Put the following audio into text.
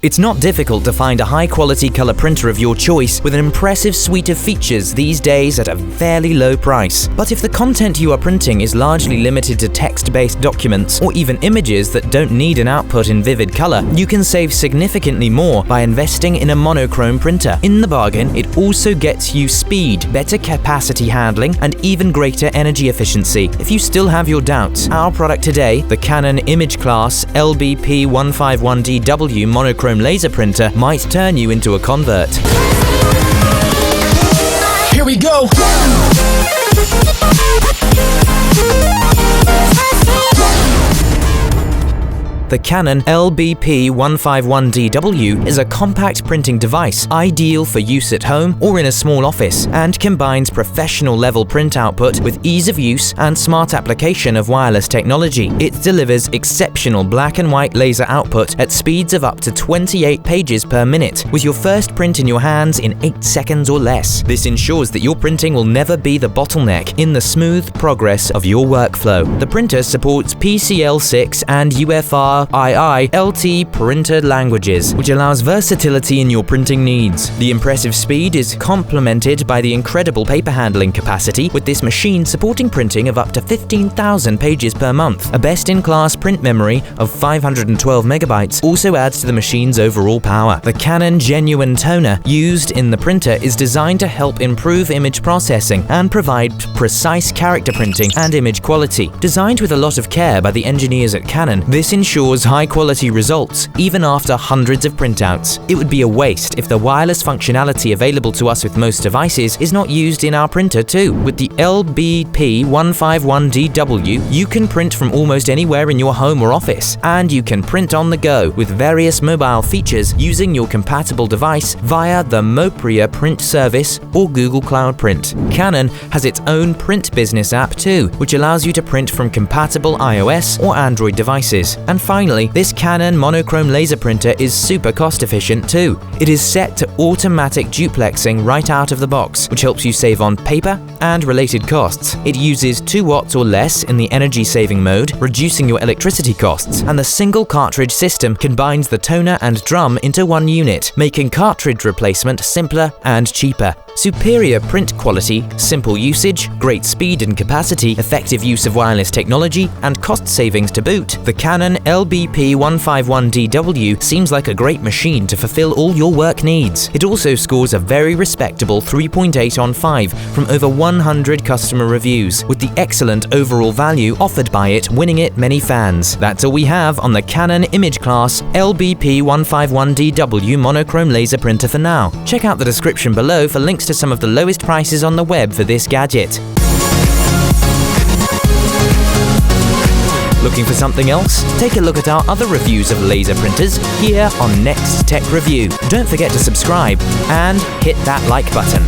It's not difficult to find a high-quality color printer of your choice with an impressive suite of features these days at a fairly low price. But if the content you are printing is largely limited to text-based documents or even images that don't need an output in vivid color, you can save significantly more by investing in a monochrome printer. In the bargain, it also gets you speed, better capacity handling, and even greater energy efficiency. If you still have your doubts, our product today, the Canon imageCLASS LBP151dw monochrome laser printer, might turn you into a convert. Here we go! The Canon LBP151dw is a compact printing device ideal for use at home or in a small office, and combines professional-level print output with ease of use and smart application of wireless technology. It delivers exceptional black and white laser output at speeds of up to 28 pages per minute, with your first print in your hands in 8 seconds or less. This ensures that your printing will never be the bottleneck in the smooth progress of your workflow. The printer supports PCL6 and UFR LT printed languages, which allows versatility in your printing needs. The impressive speed is complemented by the incredible paper handling capacity, with this machine supporting printing of up to 15,000 pages per month. A best-in-class print memory of 512 megabytes also adds to the machine's overall power. The Canon Genuine Toner used in the printer is designed to help improve image processing and provide precise character printing and image quality. Designed with a lot of care by the engineers at Canon, this ensures high-quality results even after hundreds of printouts. It would be a waste if the wireless functionality available to us with most devices is not used in our printer too. With the LBP151dw, you can print from almost anywhere in your home or office, and you can print on the go with various mobile features using your compatible device via the Mopria print service or Google Cloud Print. Canon has its own print business app too, which allows you to print from compatible iOS or Android devices. And finally, this Canon monochrome laser printer is super cost efficient too. It is set to automatic duplexing right out of the box, which helps you save on paper and related costs. It uses 2 watts or less in the energy saving mode, reducing your electricity costs, and the single cartridge system combines the toner and drum into one unit, making cartridge replacement simpler and cheaper. Superior print quality, simple usage, great speed and capacity, effective use of wireless technology, and cost savings to boot, the Canon LBP151dw seems like a great machine to fulfill all your work needs. It also scores a very respectable 3.8 on 5 from over 100 customer reviews, with the excellent overall value offered by it winning it many fans. That's all we have on the Canon imageCLASS LBP151dw monochrome laser printer for now. Check out the description below for links to some of the lowest prices on the web for this gadget. Looking for something else? Take a look at our other reviews of laser printers here on Next Tech Review. Don't forget to subscribe and hit that like button.